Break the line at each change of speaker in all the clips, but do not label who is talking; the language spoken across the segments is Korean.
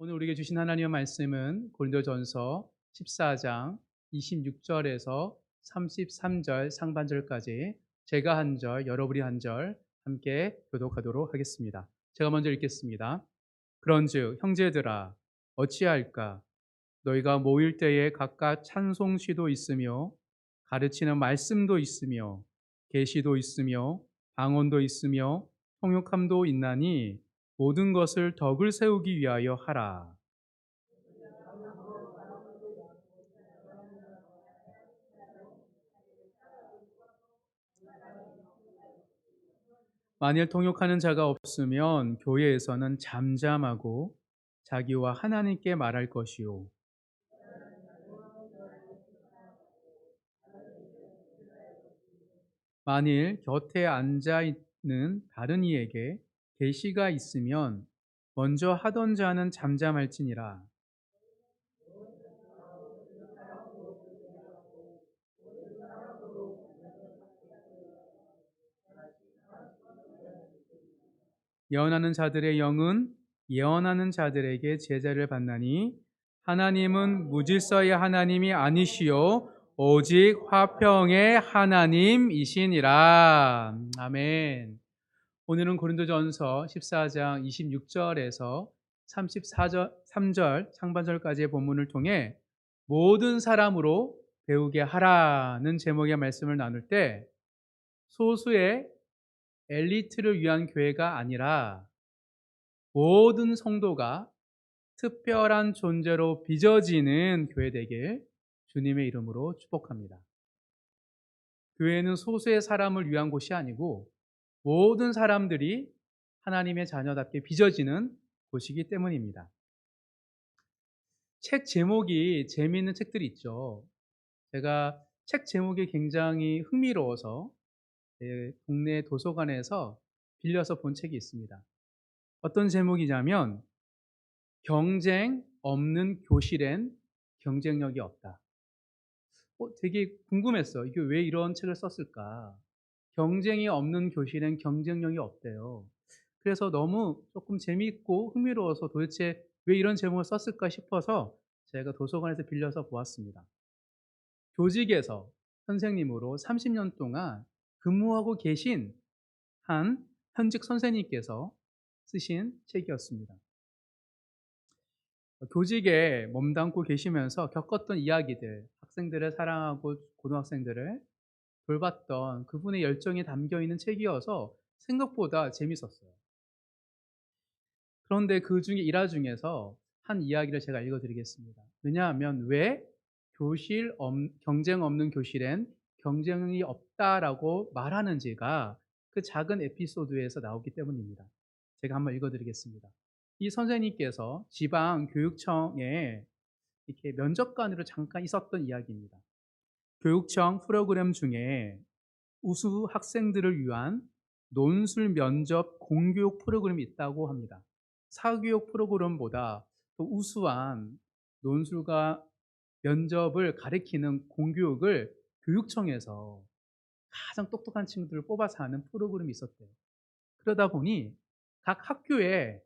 오늘 우리에게 주신 하나님의 말씀은 고린도전서 14장 26절에서 33절 상반절까지 제가 한 절, 여러분이 한 절 함께 교독하도록 하겠습니다. 제가 먼저 읽겠습니다. 그런즉 형제들아 어찌할까 너희가 모일 때에 각각 찬송시도 있으며 가르치는 말씀도 있으며 계시도 있으며 방언도 있으며 통역함도 있나니 모든 것을 덕을 세우기 위하여 하라. 만일 통역하는 자가 없으면 교회에서는 잠잠하고 자기와 하나님께 말할 것이요. 만일 곁에 앉아 있는 다른 이에게 계시가 있으면 먼저 하던 자는 잠잠할지니라. 예언하는 자들의 영은 예언하는 자들에게 제자를 받나니 하나님은 무질서의 하나님이 아니시요 오직 화평의 하나님이시니라. 아멘. 오늘은 고린도전서 14장 26절에서 34절 3절 상반절까지의 본문을 통해 모든 사람으로 배우게 하라는 제목의 말씀을 나눌 때 소수의 엘리트를 위한 교회가 아니라 모든 성도가 특별한 존재로 빚어지는 교회 되길 주님의 이름으로 축복합니다. 교회는 소수의 사람을 위한 곳이 아니고 모든 사람들이 하나님의 자녀답게 빚어지는 곳이기 때문입니다. 책 제목이 재미있는 책들이 있죠. 제가 책 제목이 굉장히 흥미로워서 동네 도서관에서 빌려서 본 책이 있습니다. 어떤 제목이냐면 경쟁 없는 교실엔 경쟁력이 없다. 되게 궁금했어요. 이게 왜 이런 책을 썼을까? 경쟁이 없는 교실엔 경쟁력이 없대요. 그래서 너무 조금 재미있고 흥미로워서 도대체 왜 이런 제목을 썼을까 싶어서 제가 도서관에서 빌려서 보았습니다. 교직에서 선생님으로 30년 동안 근무하고 계신 한 현직 선생님께서 쓰신 책이었습니다. 교직에 몸담고 계시면서 겪었던 이야기들, 학생들을 사랑하고 고등학생들을 돌봤던 그분의 열정이 담겨 있는 책이어서 생각보다 재밌었어요. 그런데 그 중에 일화 중에서 한 이야기를 제가 읽어드리겠습니다. 왜냐하면 왜 경쟁 없는 교실엔 경쟁이 없다라고 말하는지가 그 작은 에피소드에서 나오기 때문입니다. 제가 한번 읽어드리겠습니다. 이 선생님께서 지방 교육청에 이렇게 면접관으로 잠깐 있었던 이야기입니다. 교육청 프로그램 중에 우수 학생들을 위한 논술 면접 공교육 프로그램이 있다고 합니다. 사교육 프로그램보다 더 우수한 논술과 면접을 가리키는 공교육을 교육청에서 가장 똑똑한 친구들을 뽑아서 하는 프로그램이 있었대요. 그러다 보니 각 학교에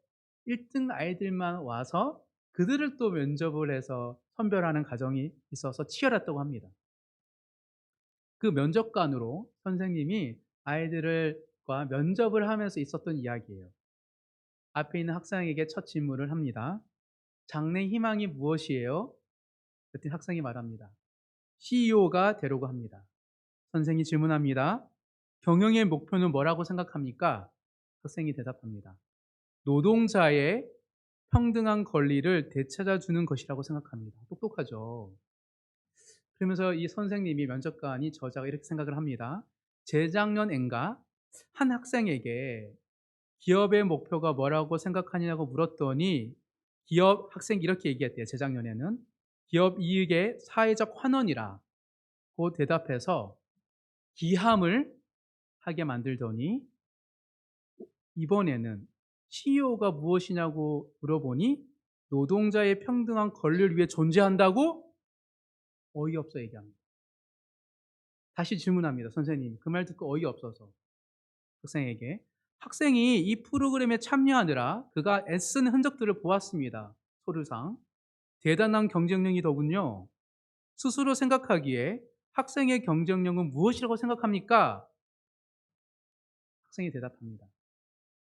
1등 아이들만 와서 그들을 또 면접을 해서 선별하는 과정이 있어서 치열했다고 합니다. 그 면접관으로 선생님이 아이들과 면접을 하면서 있었던 이야기예요. 앞에 있는 학생에게 첫 질문을 합니다. 장래 희망이 무엇이에요? 그랬더니 학생이 말합니다. CEO가 되려고 합니다. 선생이 질문합니다. 경영의 목표는 뭐라고 생각합니까? 학생이 대답합니다. 노동자의 평등한 권리를 되찾아주는 것이라고 생각합니다. 똑똑하죠. 그러면서 이 선생님이 면접관이 저자가 이렇게 생각을 합니다. 재작년엔가 한 학생에게 기업의 목표가 뭐라고 생각하냐고 물었더니 학생이 이렇게 얘기했대요. 재작년에는 기업 이익의 사회적 환원이라고 대답해서 기함을 하게 만들더니 이번에는 CEO가 무엇이냐고 물어보니 노동자의 평등한 권리를 위해 존재한다고 어이없어 얘기합니다. 다시 질문합니다. 선생님. 그 말 듣고 어이없어서 학생에게. 학생이 이 프로그램에 참여하느라 그가 애쓰는 흔적들을 보았습니다. 서류상 대단한 경쟁력이더군요. 스스로 생각하기에 학생의 경쟁력은 무엇이라고 생각합니까? 학생이 대답합니다.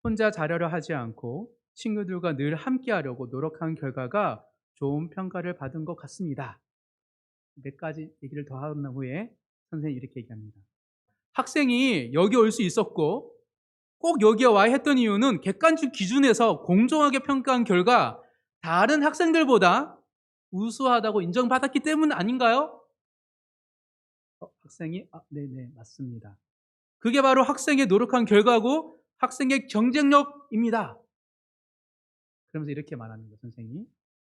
혼자 잘하려 하지 않고 친구들과 늘 함께 하려고 노력한 결과가 좋은 평가를 받은 것 같습니다. 몇 가지 얘기를 더 한 후에 선생님이 이렇게 얘기합니다. 학생이 여기 올 수 있었고 꼭 여기에 와야 했던 이유는 객관적 기준에서 공정하게 평가한 결과 다른 학생들보다 우수하다고 인정받았기 때문 아닌가요? 학생이 네네 맞습니다. 그게 바로 학생의 노력한 결과고 학생의 경쟁력입니다. 그러면서 이렇게 말하는 거예요, 선생님이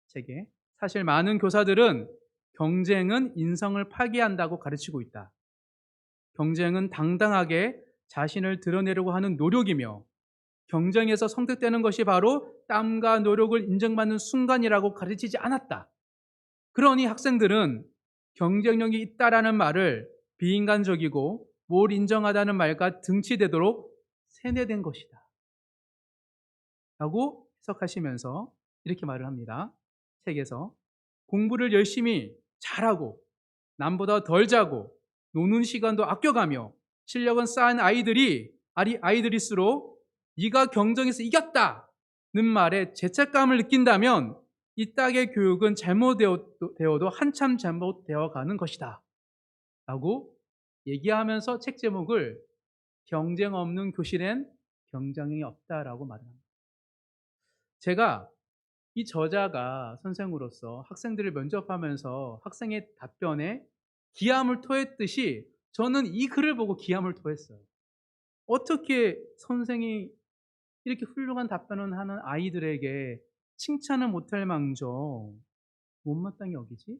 책에. 사실 많은 교사들은 경쟁은 인성을 파괴한다고 가르치고 있다. 경쟁은 당당하게 자신을 드러내려고 하는 노력이며 경쟁에서 성득되는 것이 바로 땀과 노력을 인정받는 순간이라고 가르치지 않았다. 그러니 학생들은 경쟁력이 있다라는 말을 비인간적이고 뭘 인정하다는 말과 등치되도록 세뇌된 것이다. 라고 해석하시면서 이렇게 말을 합니다. 책에서 공부를 열심히 잘하고 남보다 덜 자고 노는 시간도 아껴가며 실력은 쌓은 아이들일수록 네가 경쟁에서 이겼다는 말에 죄책감을 느낀다면 이 딱의 교육은 잘못되어도 한참 잘못되어 가는 것이다. 라고 얘기하면서 책 제목을 경쟁 없는 교실엔 경쟁이 없다라고 말합니다. 제가 이 저자가 선생으로서 학생들을 면접하면서 학생의 답변에 기함을 토했듯이 저는 이 글을 보고 기함을 토했어요. 어떻게 선생이 이렇게 훌륭한 답변을 하는 아이들에게 칭찬을 못할 망정 못마땅히 여기지?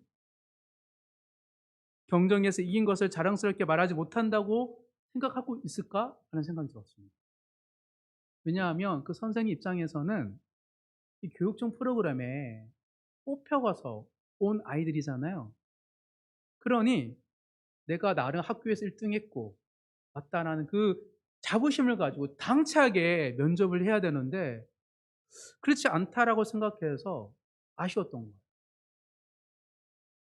경쟁에서 이긴 것을 자랑스럽게 말하지 못한다고 생각하고 있을까? 하는 생각이 들었습니다. 왜냐하면 그 선생님 입장에서는 이 교육청 프로그램에 뽑혀가서 온 아이들이잖아요. 그러니 내가 나름 학교에서 1등 했고 맞다라는 그 자부심을 가지고 당차게 면접을 해야 되는데 그렇지 않다라고 생각해서 아쉬웠던 거예요.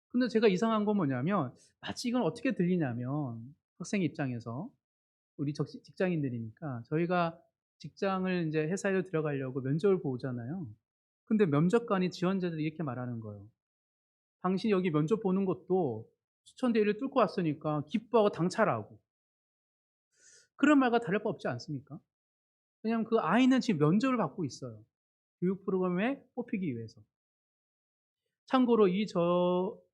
근데 제가 이상한 건 뭐냐면 마치 이건 어떻게 들리냐면 학생 입장에서 우리 직장인들이니까 저희가 직장을 이제 회사에 들어가려고 면접을 보잖아요. 근데 면접관이 지원자들이 이렇게 말하는 거예요. 당신이 여기 면접 보는 것도 수천대를 뚫고 왔으니까 기뻐하고 당차라고. 그런 말과 다를 바 없지 않습니까? 왜냐하면 그 아이는 지금 면접을 받고 있어요. 교육 프로그램에 뽑히기 위해서. 참고로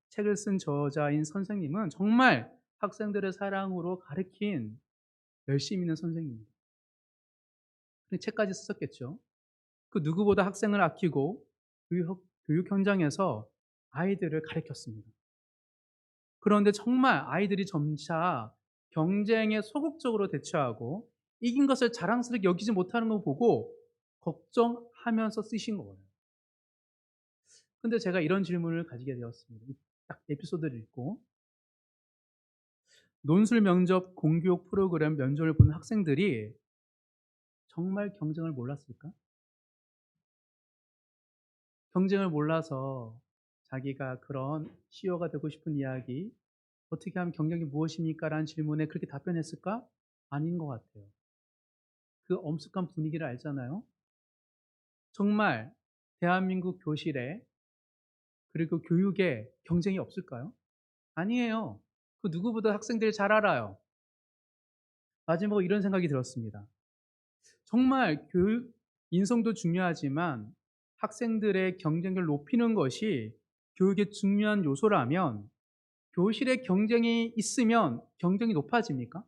책을 쓴 저자인 선생님은 정말 학생들의 사랑으로 가르친 열심 있는 선생님입니다. 책까지 썼겠죠. 그 누구보다 학생을 아끼고 교육 현장에서 아이들을 가르쳤습니다. 그런데 정말 아이들이 점차 경쟁에 소극적으로 대처하고 이긴 것을 자랑스럽게 여기지 못하는 걸 보고 걱정하면서 쓰신 거예요. 근데 제가 이런 질문을 가지게 되었습니다. 딱 에피소드를 읽고 논술 면접 공교육 프로그램 면접을 보는 학생들이 정말 경쟁을 몰랐을까? 경쟁을 몰라서 자기가 그런 CEO가 되고 싶은 이야기, 어떻게 하면 경쟁이 무엇입니까? 라는 질문에 그렇게 답변했을까? 아닌 것 같아요. 그 엄숙한 분위기를 알잖아요. 정말 대한민국 교실에 그리고 교육에 경쟁이 없을까요? 아니에요. 그 누구보다 학생들이 잘 알아요. 마지막으로 이런 생각이 들었습니다. 정말 교육, 인성도 중요하지만 학생들의 경쟁력을 높이는 것이 교육의 중요한 요소라면 교실에 경쟁이 있으면 경쟁이 높아집니까?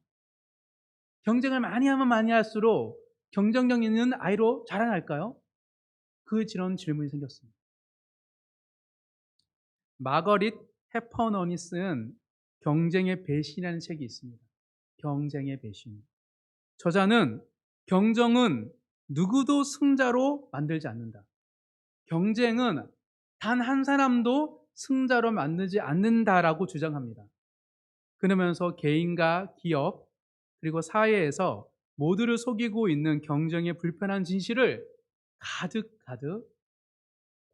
경쟁을 많이 하면 많이 할수록 경쟁력 있는 아이로 자라날까요? 그런 질문이 생겼습니다. 마거릿 해퍼넌이 쓴 경쟁의 배신이라는 책이 있습니다. 경쟁의 배신. 저자는 경쟁은 누구도 승자로 만들지 않는다. 경쟁은 단 한 사람도 승자로 만들지 않는다라고 주장합니다. 그러면서 개인과 기업 그리고 사회에서 모두를 속이고 있는 경쟁의 불편한 진실을 가득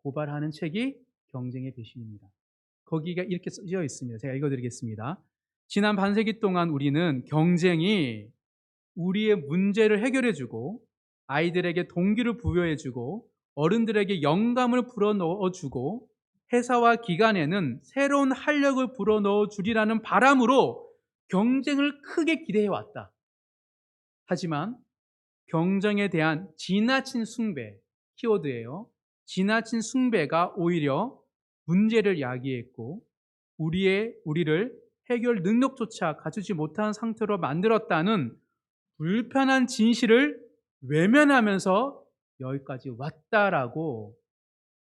고발하는 책이 경쟁의 배신입니다. 거기가 이렇게 쓰여 있습니다. 제가 읽어드리겠습니다. 지난 반세기 동안 우리는 경쟁이 우리의 문제를 해결해주고 아이들에게 동기를 부여해주고 어른들에게 영감을 불어넣어주고 회사와 기관에는 새로운 활력을 불어넣어 주리라는 바람으로 경쟁을 크게 기대해왔다. 하지만 경쟁에 대한 지나친 숭배, 키워드예요. 지나친 숭배가 오히려 문제를 야기했고 우리를 해결 능력조차 갖추지 못한 상태로 만들었다는 불편한 진실을 외면하면서 여기까지 왔다라고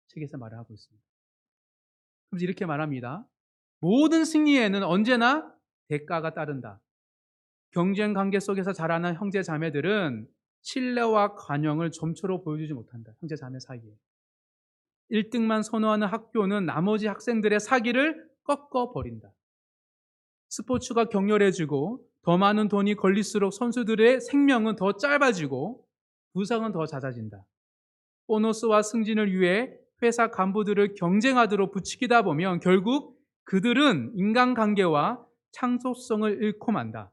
책에서 말을 하고 있습니다. 그래서 이렇게 말합니다. 모든 승리에는 언제나 대가가 따른다. 경쟁 관계 속에서 자라난 형제 자매들은 신뢰와 관용을 점초로 보여주지 못한다. 형제 자매 사이에. 1등만 선호하는 학교는 나머지 학생들의 사기를 꺾어버린다. 스포츠가 격렬해지고 더 많은 돈이 걸릴수록 선수들의 생명은 더 짧아지고 부상은 더 잦아진다. 보너스와 승진을 위해 회사 간부들을 경쟁하도록 부추기다 보면 결국 그들은 인간관계와 창조성을 잃고 만다.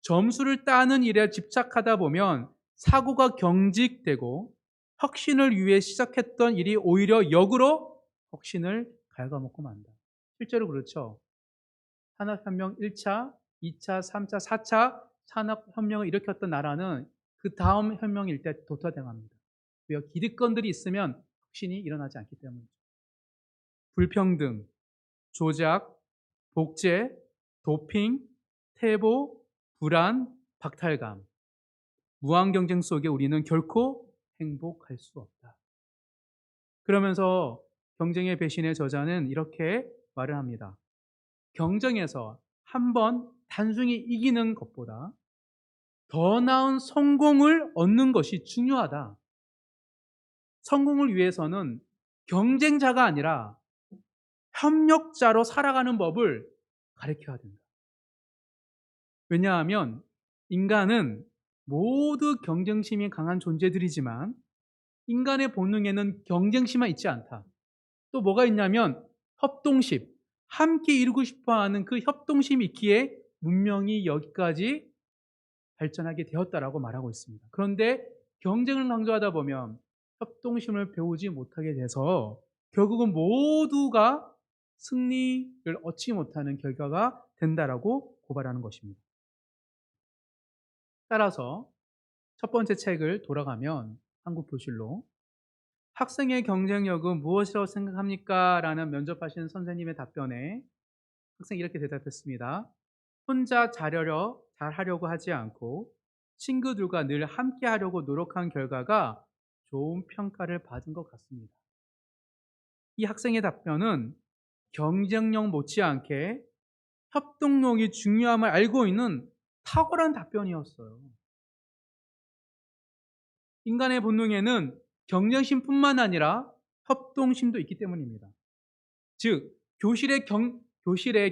점수를 따는 일에 집착하다 보면 사고가 경직되고 혁신을 위해 시작했던 일이 오히려 역으로 혁신을 갉아먹고 만다. 실제로 그렇죠. 산업혁명 1차, 2차, 3차, 4차 산업혁명을 일으켰던 나라는 그 다음 혁명일 때 도태당합니다. 왜요? 기득권들이 있으면 혁신이 일어나지 않기 때문이죠. 불평등, 조작, 복제, 도핑, 퇴보, 불안, 박탈감. 무한 경쟁 속에 우리는 결코 행복할 수 없다. 그러면서 경쟁의 배신의 저자는 이렇게 말을 합니다. 경쟁에서 한 번 단순히 이기는 것보다 더 나은 성공을 얻는 것이 중요하다. 성공을 위해서는 경쟁자가 아니라 협력자로 살아가는 법을 가르쳐야 된다. 왜냐하면 인간은 모두 경쟁심이 강한 존재들이지만 인간의 본능에는 경쟁심만 있지 않다. 또 뭐가 있냐면 협동심, 함께 이루고 싶어하는 그 협동심이 있기에 문명이 여기까지 발전하게 되었다라고 말하고 있습니다. 그런데 경쟁을 강조하다 보면 협동심을 배우지 못하게 돼서 결국은 모두가 승리를 얻지 못하는 결과가 된다라고 고발하는 것입니다. 따라서 첫 번째 책을 돌아가면 한국 교실로 학생의 경쟁력은 무엇이라고 생각합니까? 라는 면접하시는 선생님의 답변에 학생이 이렇게 대답했습니다. 혼자 잘하려고 하지 않고 친구들과 늘 함께 하려고 노력한 결과가 좋은 평가를 받은 것 같습니다. 이 학생의 답변은 경쟁력 못지않게 협동력이 중요함을 알고 있는 탁월한 답변이었어요. 인간의 본능에는 경쟁심뿐만 아니라 협동심도 있기 때문입니다. 즉, 교실에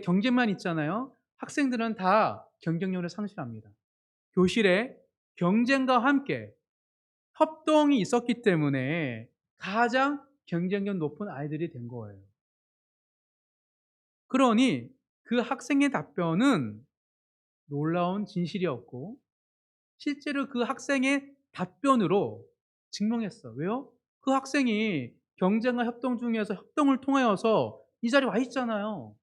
경쟁만 있잖아요. 학생들은 다 경쟁력을 상실합니다. 교실에 경쟁과 함께 협동이 있었기 때문에 가장 경쟁력 높은 아이들이 된 거예요. 그러니 그 학생의 답변은 놀라운 진실이었고 실제로 그 학생의 답변으로 증명했어요. 왜요? 그 학생이 경쟁과 협동 중에서 협동을 통하여서 이 자리에 와 있잖아요.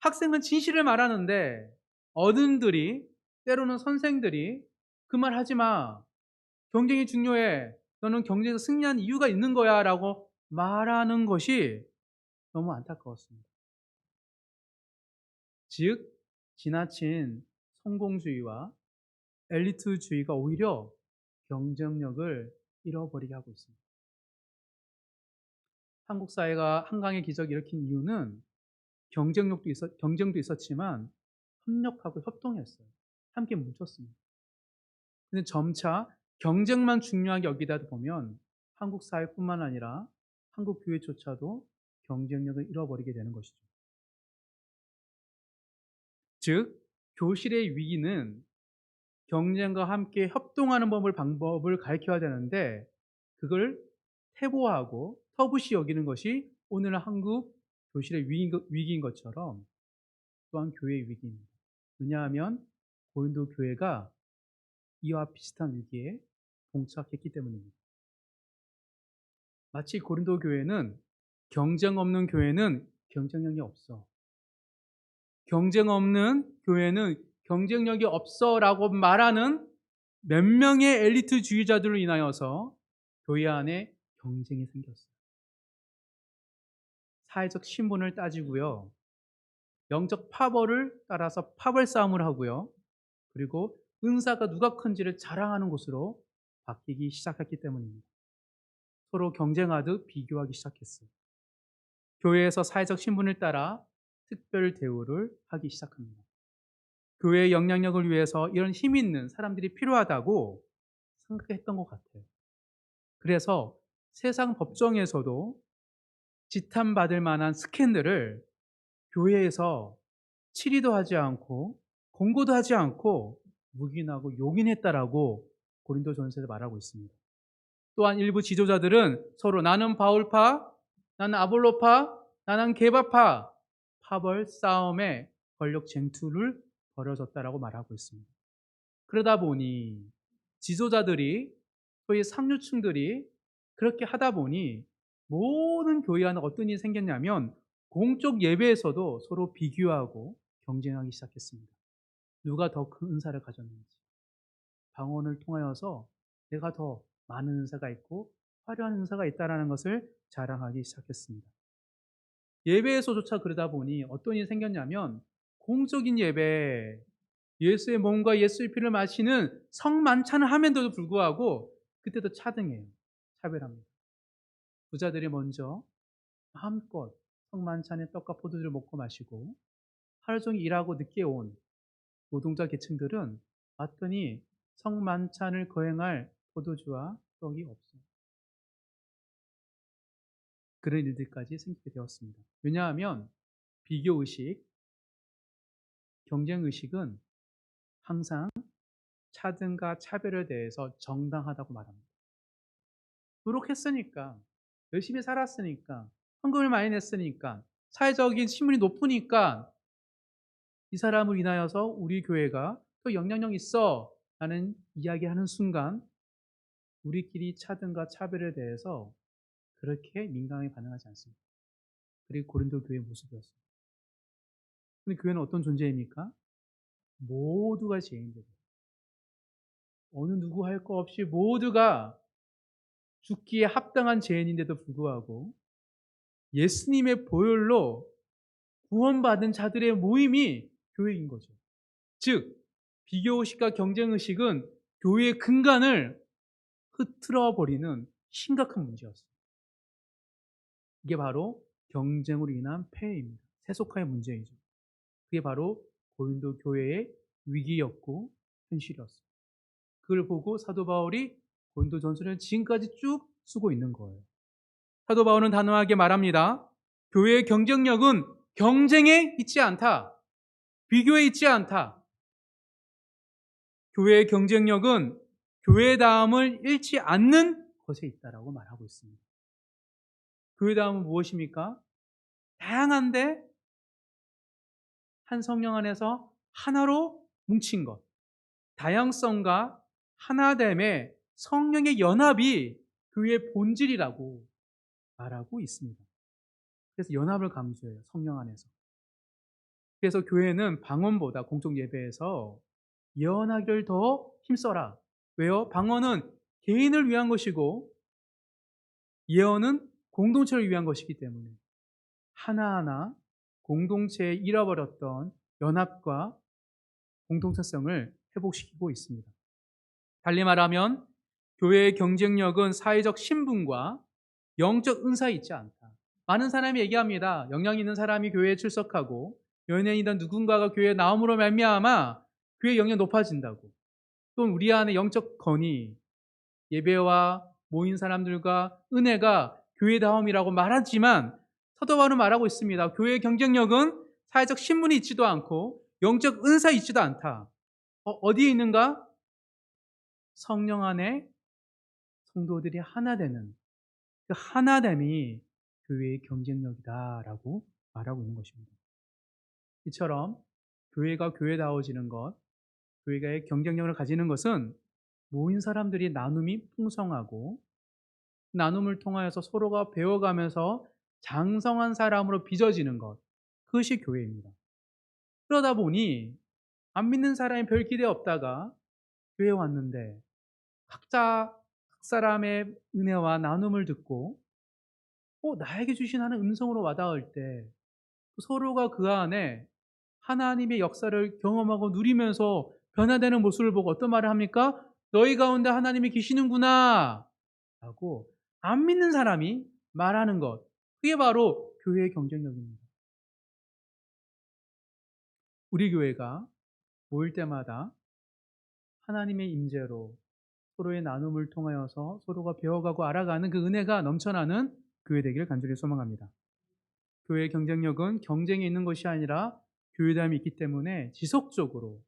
학생은 진실을 말하는데 어른들이 때로는 선생들이 그 말 하지 마. 경쟁이 중요해. 너는 경쟁에서 승리한 이유가 있는 거야 라고 말하는 것이 너무 안타까웠습니다. 즉 지나친 성공주의와 엘리트주의가 오히려 경쟁력을 잃어버리게 하고 있습니다. 한국 사회가 한강의 기적을 일으킨 이유는 경쟁도 있었지만 협력하고 협동했어요. 함께 뭉쳤습니다. 근데 점차 경쟁만 중요하게 여기다 보면 한국 사회뿐만 아니라 한국 교회조차도 경쟁력을 잃어버리게 되는 것이죠. 즉, 교실의 위기는 경쟁과 함께 협동하는 방법을 가르쳐야 되는데 그걸 퇴보하고 터부시 여기는 것이 오늘 한국 교실의 위기인 것처럼 또한 교회의 위기입니다. 왜냐하면 고린도 교회가 이와 비슷한 위기에 봉착했기 때문입니다. 마치 고린도 교회는 경쟁 없는 교회는 경쟁력이 없어. 경쟁 없는 교회는 경쟁력이 없어라고 말하는 몇 명의 엘리트주의자들로 인하여서 교회 안에 경쟁이 생겼어요. 사회적 신분을 따지고요. 영적 파벌을 따라서 파벌 싸움을 하고요. 그리고 은사가 누가 큰지를 자랑하는 곳으로 바뀌기 시작했기 때문입니다. 서로 경쟁하듯 비교하기 시작했어요. 교회에서 사회적 신분을 따라 특별 대우를 하기 시작합니다. 교회의 영향력을 위해서 이런 힘 있는 사람들이 필요하다고 생각했던 것 같아요. 그래서 세상 법정에서도 지탄받을 만한 스캔들을 교회에서 치리도 하지 않고 공고도 하지 않고 묵인하고 용인했다라고 고린도전서에서 말하고 있습니다. 또한 일부 지도자들은 서로 나는 바울파, 나는 아볼로파, 나는 게바파 파벌 싸움에 권력 쟁투를 벌여졌다라고 말하고 있습니다. 그러다 보니 지도자들이 소위 상류층들이 그렇게 하다 보니 모든 교회 안에 어떤 일이 생겼냐면 공적 예배에서도 서로 비교하고 경쟁하기 시작했습니다. 누가 더 큰 은사를 가졌는지, 방언을 통하여서 내가 더 많은 은사가 있고 화려한 은사가 있다는 것을 자랑하기 시작했습니다. 예배에서조차 그러다 보니 어떤 일이 생겼냐면 공적인 예배, 예수의 몸과 예수의 피를 마시는 성만찬을 함에도 불구하고 그때도 차등해요. 차별합니다. 부자들이 먼저 마음껏 성만찬의 떡과 포도주를 먹고 마시고 하루 종일 일하고 늦게 온 노동자 계층들은 왔더니 성만찬을 거행할 포도주와 떡이 없어요. 그런 일들까지 생기게 되었습니다. 왜냐하면 비교의식, 경쟁의식은 항상 차등과 차별에 대해서 정당하다고 말합니다. 노력했으니까, 열심히 살았으니까, 헌금을 많이 냈으니까, 사회적인 신분이 높으니까 이 사람을 인하여서 우리 교회가 또 영향력 있어 라는 이야기하는 순간 우리끼리 차등과 차별에 대해서 그렇게 민감하게 반응하지 않습니다. 그게 고린도 교회의 모습이었습니다. 근데 교회는 어떤 존재입니까? 모두가 죄인들이에요. 어느 누구 할 거 없이 모두가 죽기에 합당한 죄인인데도 불구하고 예수님의 보혈로 구원받은 자들의 모임이 교회인 거죠. 즉, 비교의식과 경쟁의식은 교회의 근간을 흐트러 버리는 심각한 문제였어요. 이게 바로 경쟁으로 인한 폐해입니다. 세속화의 문제이죠. 그게 바로 고린도 교회의 위기였고 현실이었어요. 그걸 보고 사도 바울이 고린도 전서를 지금까지 쭉 쓰고 있는 거예요. 사도 바울은 단호하게 말합니다. 교회의 경쟁력은 경쟁에 있지 않다. 비교에 있지 않다. 교회의 경쟁력은 교회다움을 잃지 않는 것에 있다라고 말하고 있습니다. 교회다움은 무엇입니까? 다양한데 한 성령 안에서 하나로 뭉친 것. 다양성과 하나됨의 성령의 연합이 교회의 본질이라고 말하고 있습니다. 그래서 연합을 강조해요. 성령 안에서. 그래서 교회는 방언보다 공적 예배에서 예언하기를 더 힘써라. 왜요? 방언은 개인을 위한 것이고 예언은 공동체를 위한 것이기 때문에 하나하나 공동체에 잃어버렸던 연합과 공동체성을 회복시키고 있습니다. 달리 말하면 교회의 경쟁력은 사회적 신분과 영적 은사에 있지 않다. 많은 사람이 얘기합니다. 영향 있는 사람이 교회에 출석하고 연예인이든 누군가가 교회에 나옴으로 말미암아 교회의 영향이 높아진다고. 또는 우리 안에 영적 건의, 예배와 모인 사람들과 은혜가 교회다움이라고 말하지만 사도 바울은 말하고 있습니다. 교회의 경쟁력은 사회적 신분이 있지도 않고 영적 은사에 있지도 않다. 어디에 있는가? 성령 안에 성도들이 하나 되는 그 하나됨이 교회의 경쟁력이다라고 말하고 있는 것입니다. 이처럼 교회가 교회다워지는 것, 교회가 경쟁력을 가지는 것은 모인 사람들이 나눔이 풍성하고 나눔을 통하여서 서로가 배워가면서 장성한 사람으로 빚어지는 것, 그것이 교회입니다. 그러다 보니 안 믿는 사람이 별 기대 없다가 교회 왔는데 각자 각 사람의 은혜와 나눔을 듣고 나에게 주신 하나님 음성으로 와닿을 때 서로가 그 안에 하나님의 역사를 경험하고 누리면서 변화되는 모습을 보고 어떤 말을 합니까? 너희 가운데 하나님이 계시는구나 라고 안 믿는 사람이 말하는 것, 그게 바로 교회의 경쟁력입니다. 우리 교회가 모일 때마다 하나님의 임재로 서로의 나눔을 통하여서 서로가 배워가고 알아가는 그 은혜가 넘쳐나는 교회 되기를 간절히 소망합니다. 교회의 경쟁력은 경쟁에 있는 것이 아니라 교회됨이 있기 때문에 지속적으로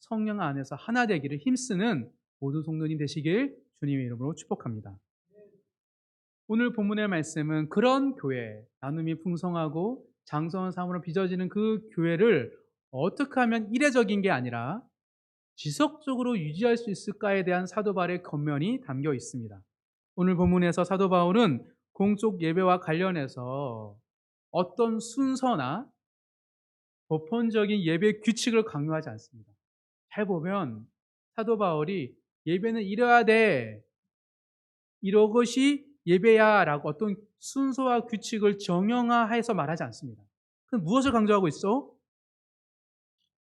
성령 안에서 하나 되기를 힘쓰는 모든 성도님 되시길 주님의 이름으로 축복합니다. 오늘 본문의 말씀은 그런 교회, 나눔이 풍성하고 장성한 삶으로 빚어지는 그 교회를 어떻게 하면 이례적인 게 아니라 지속적으로 유지할 수 있을까에 대한 사도 바울의 권면이 담겨 있습니다. 오늘 본문에서 사도 바울은 공적 예배와 관련해서 어떤 순서나 보편적인 예배 규칙을 강요하지 않습니다. 잘 보면 사도 바울이 예배는 이래야 돼, 이것이 예배야 라고 어떤 순서와 규칙을 정형화해서 말하지 않습니다. 그럼 무엇을 강조하고 있어?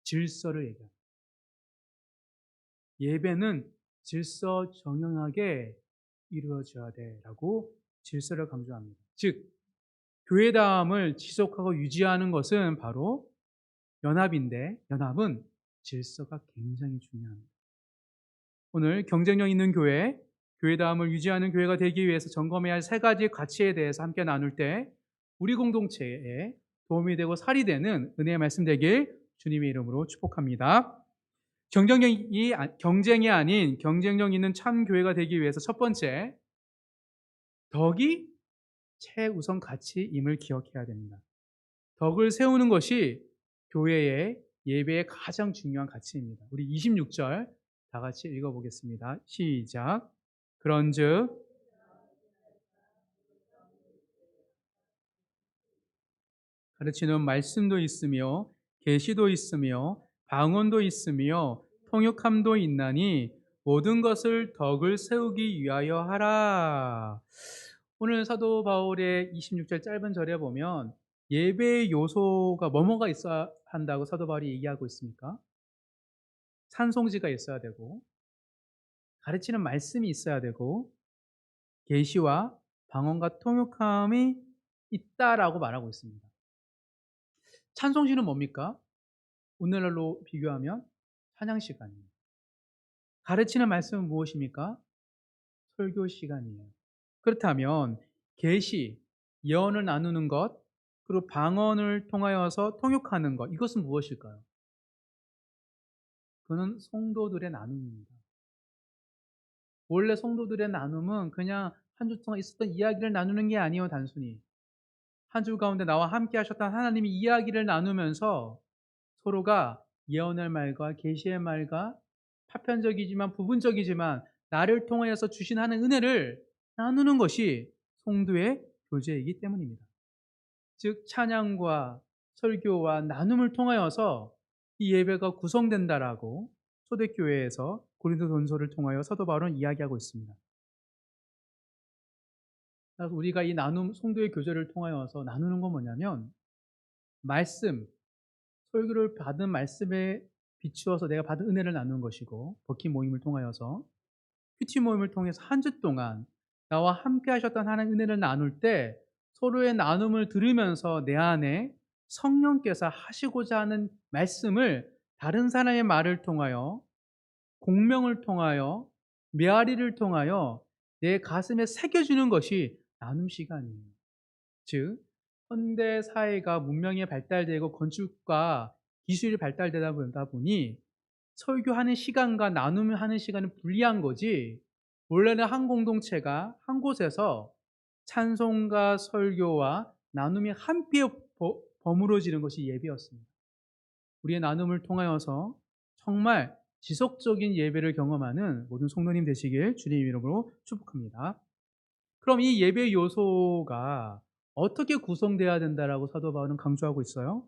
질서를 얘기합니다. 예배는 질서 정형하게 이루어져야 돼라고 질서를 강조합니다. 즉 교회다움을 지속하고 유지하는 것은 바로 연합인데, 연합은 질서가 굉장히 중요합니다. 오늘 경쟁력 있는 교회, 교회다움을 유지하는 교회가 되기 위해서 점검해야 할 세 가지 가치에 대해서 함께 나눌 때 우리 공동체에 도움이 되고 살이 되는 은혜의 말씀 되길 주님의 이름으로 축복합니다. 경쟁이 아닌 경쟁력 있는 참 교회가 되기 위해서 첫 번째, 덕이 최우선 가치임을 기억해야 됩니다. 덕을 세우는 것이 교회의 예배의 가장 중요한 가치입니다. 우리 26절 다 같이 읽어보겠습니다. 시작. 그런즉 가르치는 말씀도 있으며 계시도 있으며 방언도 있으며 통역함도 있나니 모든 것을 덕을 세우기 위하여 하라. 오늘 사도 바울의 26절 짧은 절에 보면 예배의 요소가 뭐뭐가 있어야 한다고 사도 바울이 얘기하고 있습니까? 찬송지가 있어야 되고 가르치는 말씀이 있어야 되고 계시와 방언과 통역함이 있다라고 말하고 있습니다. 찬송시는 뭡니까? 오늘날로 비교하면 찬양 시간이에요. 가르치는 말씀은 무엇입니까? 설교 시간이에요. 그렇다면 계시, 예언을 나누는 것, 그리고 방언을 통하여서 통역하는 것, 이것은 무엇일까요? 그는 성도들의 나눔입니다. 원래 성도들의 나눔은 그냥 한 주 동안 있었던 이야기를 나누는 게 아니에요, 단순히. 한 주 가운데 나와 함께 하셨던 하나님의 이야기를 나누면서 서로가 예언의 말과 계시의 말과 파편적이지만 부분적이지만 나를 통하여서 주신 하는 은혜를 나누는 것이 성도의 교제이기 때문입니다. 즉 찬양과 설교와 나눔을 통하여서 이 예배가 구성된다라고 초대교회에서 고린도전서를 통하여 사도 바울은 이야기하고 있습니다. 그래서 우리가 이 나눔 성도의 교제를 통하여서 나누는 건 뭐냐면 말씀, 설교를 받은 말씀에 비추어서 내가 받은 은혜를 나누는 것이고 버킷 모임을 통하여서 큐티 모임을 통해서 한 주 동안 나와 함께 하셨던 하나님의 은혜를 나눌 때 서로의 나눔을 들으면서 내 안에 성령께서 하시고자 하는 말씀을 다른 사람의 말을 통하여 공명을 통하여 메아리를 통하여 내 가슴에 새겨주는 것이 나눔 시간이에요. 즉 현대 사회가 문명이 발달되고 건축과 기술이 발달되다 보니 설교하는 시간과 나눔을 하는 시간은 불리한 거지, 원래는 한 공동체가 한 곳에서 찬송가 설교와 나눔이 함께 버무러지는 것이 예배였습니다. 우리의 나눔을 통하여서 정말 지속적인 예배를 경험하는 모든 성도님 되시길 주님 이름으로 축복합니다. 그럼 이 예배 요소가 어떻게 구성돼야 된다라고 사도 바울은 강조하고 있어요?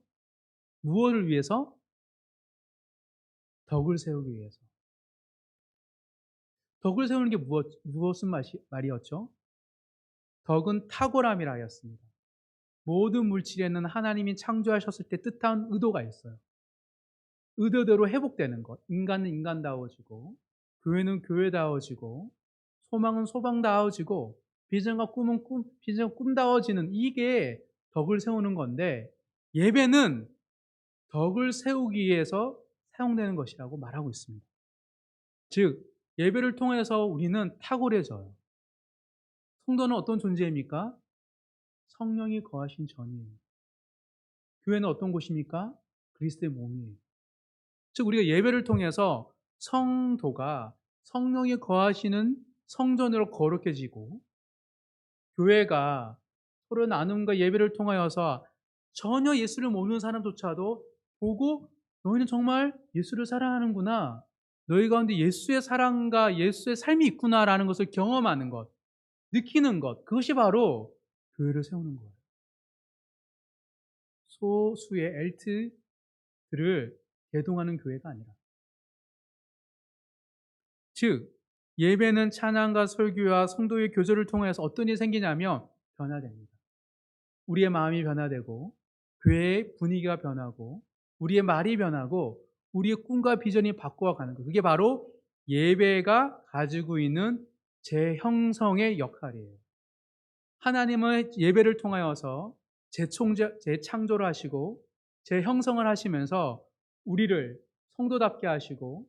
무엇을 위해서? 덕을 세우기 위해서. 덕을 세우는 게 무엇은 말이었죠? 덕은 탁월함이라 하였습니다. 모든 물질에는 하나님이 창조하셨을 때 뜻한 의도가 있어요. 의도대로 회복되는 것. 인간은 인간다워지고, 교회는 교회다워지고, 소망은 소망다워지고, 비전과 꿈은 비전과 꿈다워지는 이게 덕을 세우는 건데, 예배는 덕을 세우기 위해서 사용되는 것이라고 말하고 있습니다. 즉, 예배를 통해서 우리는 탁월해져요. 성도는 어떤 존재입니까? 성령이 거하신 전이에요. 교회는 어떤 곳입니까? 그리스도의 몸이에요. 즉 우리가 예배를 통해서 성도가 성령이 거하시는 성전으로 거룩해지고, 교회가 서로 나눔과 예배를 통하여서 전혀 예수를 모르는 사람조차도 보고 너희는 정말 예수를 사랑하는구나, 너희 가운데 예수의 사랑과 예수의 삶이 있구나라는 것을 경험하는 것, 느끼는 것, 그것이 바로 교회를 세우는 거예요. 소수의 엘트들을 대동하는 교회가 아니라, 즉 예배는 찬양과 설교와 성도의 교제를 통해서 어떤 일이 생기냐면 변화됩니다. 우리의 마음이 변화되고, 교회의 분위기가 변하고, 우리의 말이 변하고, 우리의 꿈과 비전이 바꿔가는 것. 그게 바로 예배가 가지고 있는 재형성의 역할이에요. 하나님은 예배를 통하여서 재창조를 하시고 재형성을 하시면서 우리를 성도답게 하시고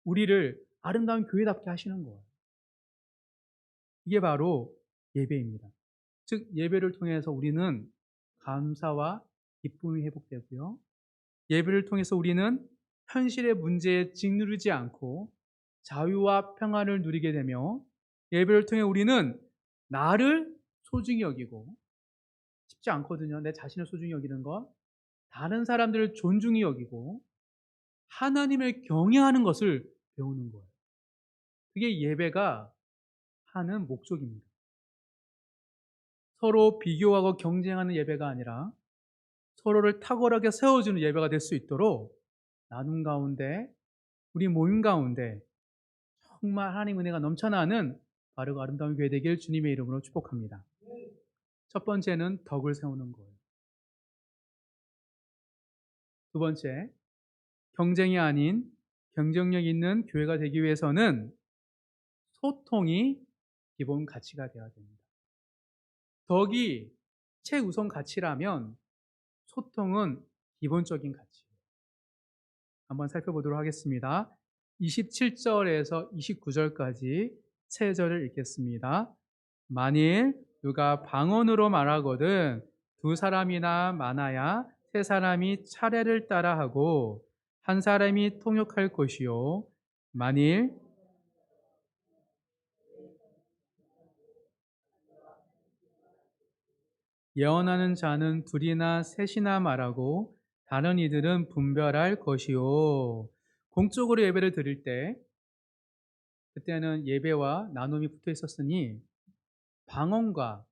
우리를 아름다운 교회답게 하시는 거예요. 이게 바로 예배입니다. 즉 예배를 통해서 우리는 감사와 기쁨이 회복되고요. 예배를 통해서 우리는 현실의 문제에 짓누르지 않고 자유와 평안을 누리게 되며, 예배를 통해 우리는 나를 소중히 여기고, 쉽지 않거든요. 내 자신을 소중히 여기는 것, 다른 사람들을 존중히 여기고 하나님을 경외하는 것을 배우는 거예요. 그게 예배가 하는 목적입니다. 서로 비교하고 경쟁하는 예배가 아니라 서로를 탁월하게 세워주는 예배가 될 수 있도록 나눔 가운데, 우리 모임 가운데 정말 하나님 은혜가 넘쳐나는 바르고 아름다운 교회 되길 주님의 이름으로 축복합니다. 첫 번째는 덕을 세우는 거예요. 두 번째, 경쟁이 아닌 경쟁력 있는 교회가 되기 위해서는 소통이 기본 가치가 되어야 됩니다. 덕이 최우선 가치라면 소통은 기본적인 가치예요. 한번 살펴보도록 하겠습니다. 27절에서 29절까지 세 절을 읽겠습니다. 만일 누가 방언으로 말하거든 두 사람이나 많아야 세 사람이 차례를 따라 하고 한 사람이 통역할 것이요, 만일 예언하는 자는 둘이나 셋이나 말하고 다른 이들은 분별할 것이요. 공적으로 예배를 드릴 때, 그때는 예배와 나눔이 붙어 있었으니 방언과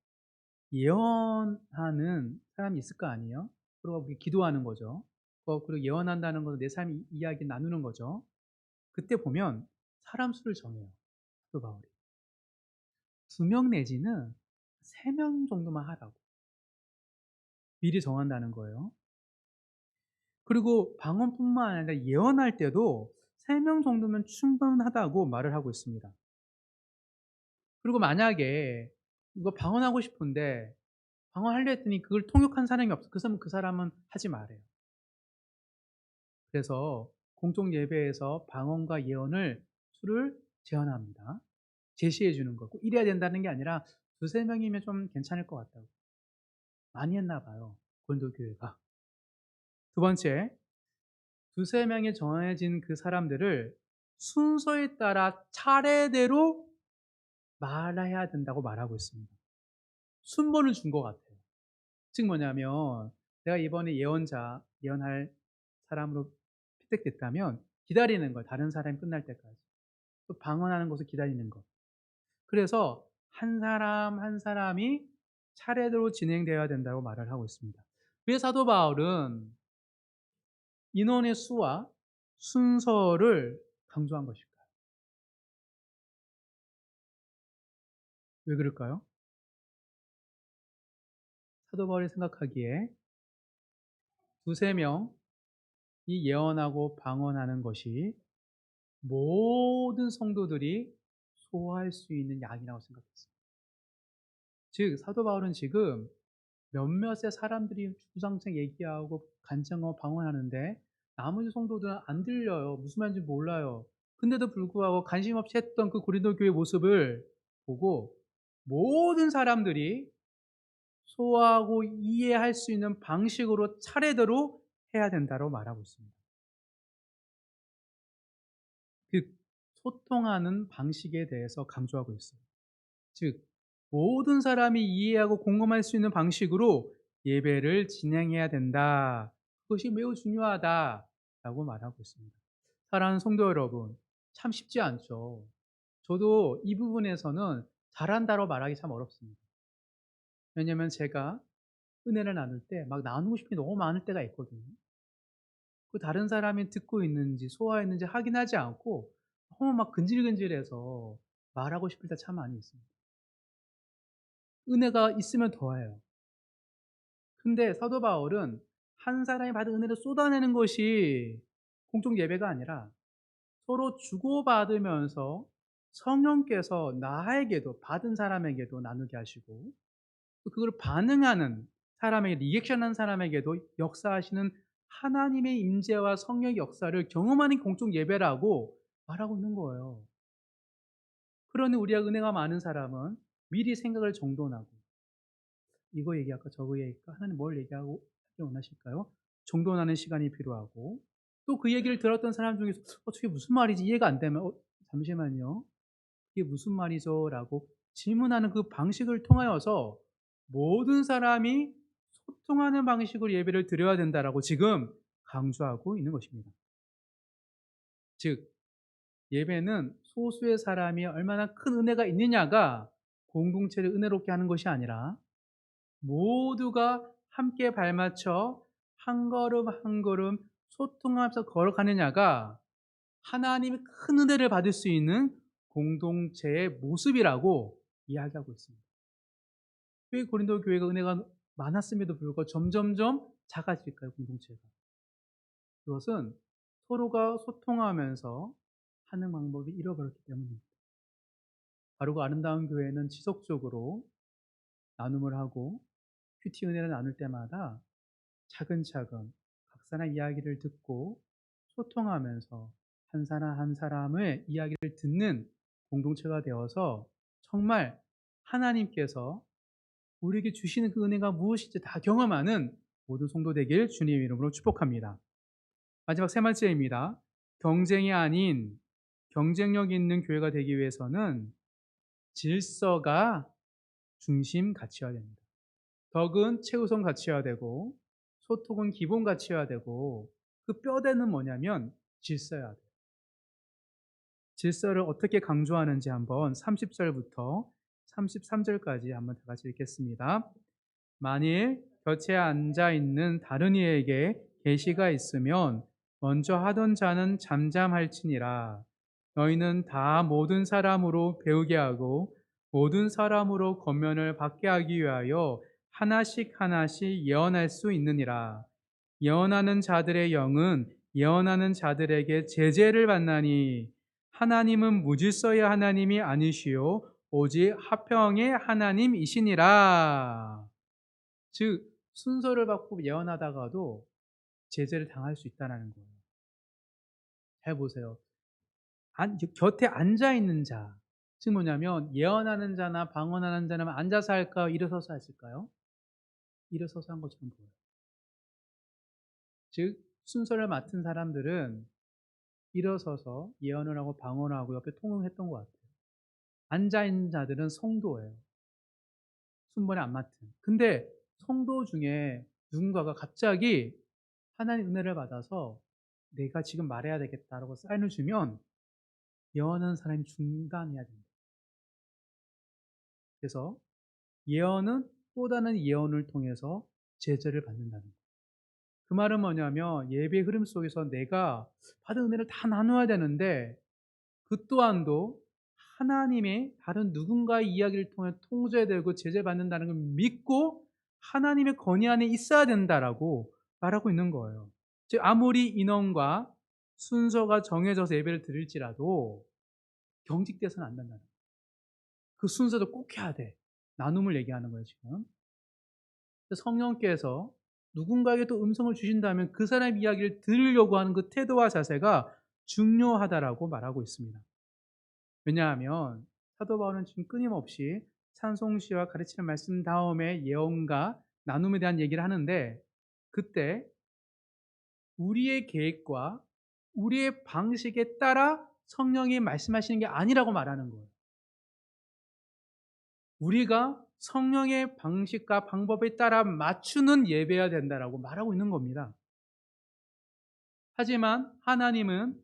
예언하는 사람이 있을 거 아니에요? 그리고 우리 기도하는 거죠. 그리고 예언한다는 것은 내 삶 이야기 나누는 거죠. 그때 보면 사람 수를 정해요. 사도 바울이. 2명 내지는 3명 정도만 하라고 미리 정한다는 거예요. 그리고 방언뿐만 아니라 예언할 때도 3명 정도면 충분하다고 말을 하고 있습니다. 그리고 만약에 이거 방언하고 싶은데 방언하려 했더니 그걸 통역한 사람이 없어. 그 사람은 하지 말아요. 그래서 공적 예배에서 방언과 예언을 수를 제한합니다. 제시해 주는 거고, 이래야 된다는 게 아니라 2-3명이면 좀 괜찮을 것 같다고. 많이 했나 봐요. 고린도 교회가. 두 번째, 2-3명이 정해진 그 사람들을 순서에 따라 차례대로 말해야 된다고 말하고 있습니다. 순번을 준 것 같아요. 즉 뭐냐면 내가 이번에 예언할 사람으로 피택됐다면 기다리는 거예요. 다른 사람이 끝날 때까지. 또 방언하는 것을 기다리는 것. 그래서 한 사람 한 사람이 차례대로 진행되어야 된다고 말을 하고 있습니다. 왜 사도 바울은 인원의 수와 순서를 강조한 것일까요? 왜 그럴까요? 사도 바울이 생각하기에 두세 명이 예언하고 방언하는 것이 모든 성도들이 소화할 수 있는 양이라고 생각했어요. 즉 사도 바울은 지금 몇몇의 사람들이 주구장창 얘기하고 간증하고 방언하는데 나머지 성도들은 안 들려요. 무슨 말인지 몰라요. 근데도 불구하고 관심 없이 했던 그 고린도 교회 모습을 보고 모든 사람들이 소화하고 이해할 수 있는 방식으로 차례대로 해야 된다고 말하고 있습니다. 그 소통하는 방식에 대해서 강조하고 있어요. 즉 모든 사람이 이해하고 공감할 수 있는 방식으로 예배를 진행해야 된다. 그것이 매우 중요하다라고 말하고 있습니다. 사랑하는 성도 여러분, 참 쉽지 않죠. 저도 이 부분에서는 잘한다고 말하기 참 어렵습니다. 왜냐하면 제가 은혜를 나눌 때 막 나누고 싶은 게 너무 많을 때가 있거든요. 그 다른 사람이 듣고 있는지 소화했는지 확인하지 않고 너무 막 근질근질해서 말하고 싶을 때 참 많이 있습니다. 은혜가 있으면 더해요. 근데 사도 바울은 한 사람이 받은 은혜를 쏟아내는 것이 공적 예배가 아니라 서로 주고받으면서 성령께서 나에게도 받은 사람에게도 나누게 하시고 또 그걸 반응하는 사람에게 리액션하는 사람에게도 역사하시는 하나님의 임재와 성령의 역사를 경험하는 공적 예배라고 말하고 있는 거예요. 그러니 우리가 은혜가 많은 사람은 미리 생각을 정돈하고 이거 얘기할까 저거 얘기할까 하나님 뭘 얘기하고 하기 원하실까요? 정돈하는 시간이 필요하고 또 그 얘기를 들었던 사람 중에서 저게 무슨 말이지 이해가 안 되면 잠시만요. 이게 무슨 말이죠? 라고 질문하는 그 방식을 통하여서 모든 사람이 소통하는 방식으로 예배를 드려야 된다라고 지금 강조하고 있는 것입니다. 즉 예배는 소수의 사람이 얼마나 큰 은혜가 있느냐가 공동체를 은혜롭게 하는 것이 아니라 모두가 함께 발맞춰 한 걸음 한 걸음 소통하면서 걸어가느냐가 하나님의 큰 은혜를 받을 수 있는 공동체의 모습이라고 이야기하고 있습니다. 왜 고린도 교회가 은혜가 많았음에도 불구하고 점점점 작아질까요, 공동체가? 그것은 서로가 소통하면서 하는 방법이 잃어버렸기 때문입니다. 바르고 아름다운 교회는 지속적으로 나눔을 하고 큐티 은혜를 나눌 때마다 차근차근 각 사람 이야기를 듣고 소통하면서 한 사람 한 사람의 이야기를 듣는 공동체가 되어서 정말 하나님께서 우리에게 주시는 그 은혜가 무엇인지 다 경험하는 모든 성도 되길 주님의 이름으로 축복합니다. 마지막 세 번째입니다. 경쟁이 아닌 경쟁력 있는 교회가 되기 위해서는 질서가 중심 가치여야 됩니다. 덕은 최우선 가치여야 되고 소통은 기본 가치여야 되고 그 뼈대는 뭐냐면 질서여야 돼요. 질서를 어떻게 강조하는지 한번 30절부터 33절까지 한번 다 같이 읽겠습니다. 만일 곁에 앉아 있는 다른 이에게 계시가 있으면 먼저 하던 자는 잠잠할지니라. 너희는 다 모든 사람으로 배우게 하고 모든 사람으로 권면을 받게 하기 위하여 하나씩 하나씩 예언할 수 있느니라. 예언하는 자들의 영은 예언하는 자들에게 제재를 받나니 하나님은 무질서의 하나님이 아니시요 오직 화평의 하나님이시니라. 즉 순서를 받고 예언하다가도 제재를 당할 수 있다는 거예요. 잘 보세요. 곁에 앉아 있는 자, 즉 뭐냐면 예언하는 자나 방언하는 자는 앉아서 할까요? 일어서서 했을까요? 일어서서 한 것처럼 보여요. 즉 순서를 맡은 사람들은 일어서서 예언을 하고 방언을 하고 옆에 통응했던 것 같아요. 앉아 있는 자들은 성도예요. 순번에 안 맞든. 근데 성도 중에 누군가가 갑자기 하나님의 은혜를 받아서 '내가 지금 말해야 되겠다.'라고 사인을 주면 예언하는 사람이 중단해야 됩니다. 그래서 예언은 또 다른 예언을 통해서 제재를 받는다는 거예요. 그 말은 뭐냐면 예배의 흐름 속에서 내가 받은 은혜를 다 나눠야 되는데 그 또한도 하나님의 다른 누군가의 이야기를 통해 통제되고 제재받는다는 걸 믿고 하나님의 권위 안에 있어야 된다라고 말하고 있는 거예요. 즉 아무리 인원과 순서가 정해져서 예배를 드릴지라도 경직돼서는 안 된다는 거예요. 그 순서도 꼭 해야 돼. 나눔을 얘기하는 거예요, 지금. 성령께서 누군가에게 또 음성을 주신다면 그 사람 이야기를 들으려고 하는 그 태도와 자세가 중요하다라고 말하고 있습니다. 왜냐하면 사도 바울은 지금 끊임없이 찬송시와 가르치는 말씀 다음에 예언과 나눔에 대한 얘기를 하는데 그때 우리의 계획과 우리의 방식에 따라 성령이 말씀하시는 게 아니라고 말하는 거예요. 우리가 성령의 방식과 방법에 따라 맞추는 예배해야 된다라고 말하고 있는 겁니다. 하지만 하나님은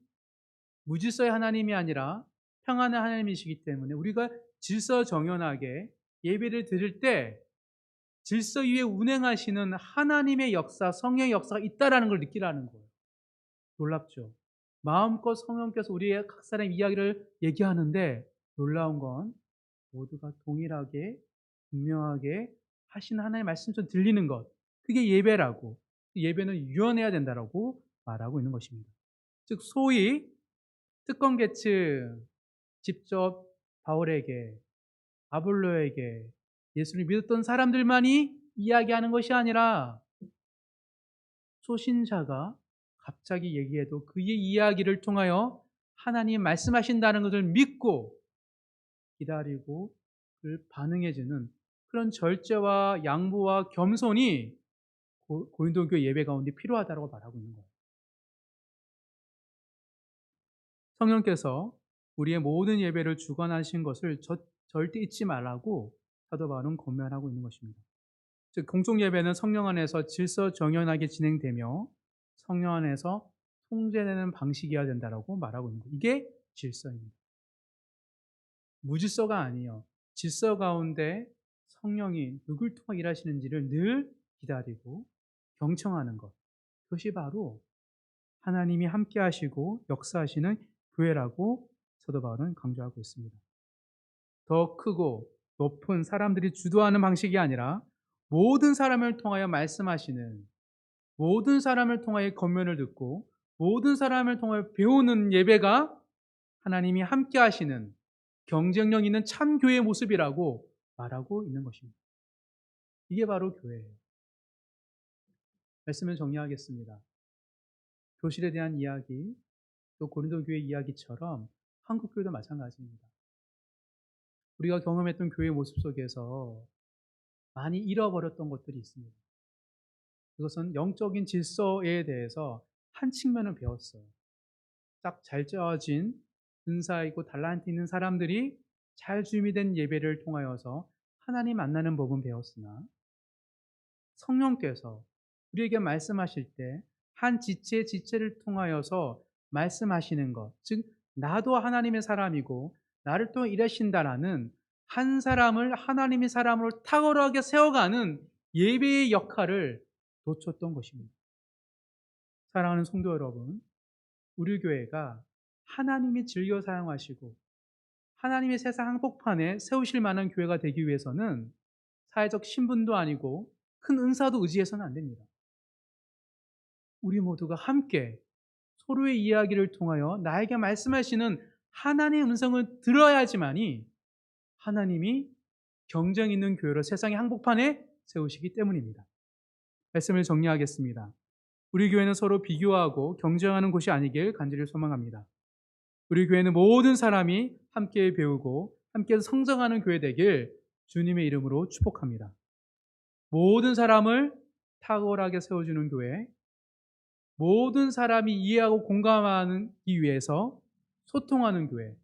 무질서의 하나님이 아니라 평안의 하나님이시기 때문에 우리가 질서정연하게 예배를 드릴 때 질서 위에 운행하시는 하나님의 역사, 성령의 역사가 있다라는 걸 느끼라는 거예요. 놀랍죠? 마음껏 성령께서 우리의 각 사람 이야기를 얘기하는데 놀라운 건 모두가 동일하게 분명하게 하신 하나님의 말씀처럼 들리는 것. 그게 예배라고. 예배는 유연해야 된다라고 말하고 있는 것입니다. 즉 소위 특권 계층 직접 바울에게 아볼로에게 예수를 믿었던 사람들만이 이야기하는 것이 아니라 초신자가 갑자기 얘기해도 그의 이야기를 통하여 하나님 말씀하신다는 것을 믿고 기다리고 그를 반응해주는 그런 절제와 양보와 겸손이 고린도 교회 예배 가운데 필요하다고 말하고 있는 거예요. 성령께서 우리의 모든 예배를 주관하신 것을 절대 잊지 말라고 사도 바울은 권면하고 있는 것입니다. 즉 공통 예배는 성령 안에서 질서 정연하게 진행되며 성령 안에서 통제되는 방식이어야 된다라고 말하고 있는 거예요. 이게 질서입니다. 무질서가 아니에요. 질서 가운데 성령이 누굴 통해 일하시는지를 늘 기다리고 경청하는 것. 그것이 바로 하나님이 함께 하시고 역사하시는 교회라고 사도 바울은 강조하고 있습니다. 더 크고 높은 사람들이 주도하는 방식이 아니라 모든 사람을 통하여 말씀하시는 모든 사람을 통하여 권면을 듣고 모든 사람을 통하여 배우는 예배가 하나님이 함께 하시는 경쟁력 있는 참 교회의 모습이라고 말하고 있는 것입니다. 이게 바로 교회예요. 말씀을 정리하겠습니다. 교실에 대한 이야기, 또 고린도 교회 이야기처럼 한국 교회도 마찬가지입니다. 우리가 경험했던 교회의 모습 속에서 많이 잃어버렸던 것들이 있습니다. 그것은 영적인 질서에 대해서 한 측면을 배웠어요. 딱 잘 짜진 은사 있고 달란트 있는 사람들이 잘 준비된 예배를 통하여서 하나님 만나는 법은 배웠으나 성령께서 우리에게 말씀하실 때 한 지체를 통하여서 말씀하시는 것, 즉 나도 하나님의 사람이고 나를 통해 일하신다라는 한 사람을 하나님의 사람으로 탁월하게 세워가는 예배의 역할을 놓쳤던 것입니다. 사랑하는 성도 여러분, 우리 교회가 하나님이 즐겨 사용하시고 하나님의 세상 한복판에 세우실 만한 교회가 되기 위해서는 사회적 신분도 아니고 큰 은사도 의지해서는 안 됩니다. 우리 모두가 함께 서로의 이야기를 통하여 나에게 말씀하시는 하나님의 음성을 들어야지만이 하나님이 경쟁 있는 교회로 세상의 한복판에 세우시기 때문입니다. 말씀을 정리하겠습니다. 우리 교회는 서로 비교하고 경쟁하는 곳이 아니길 간절히 소망합니다. 우리 교회는 모든 사람이 함께 배우고 함께 성장하는 교회 되길 주님의 이름으로 축복합니다. 모든 사람을 탁월하게 세워주는 교회, 모든 사람이 이해하고 공감하기 위해서 소통하는 교회,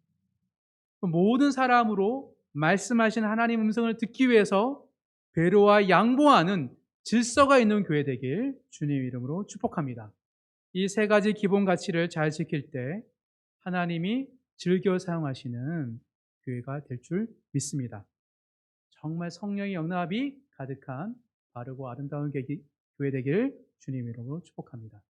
모든 사람으로 말씀하신 하나님 음성을 듣기 위해서 배려와 양보하는 질서가 있는 교회 되길 주님 이름으로 축복합니다. 이 세 가지 기본 가치를 잘 지킬 때 하나님이 즐겨 사용하시는 교회가 될 줄 믿습니다. 정말 성령의 영납이 가득한 바르고 아름다운 교회 되길 주님 이름으로 축복합니다.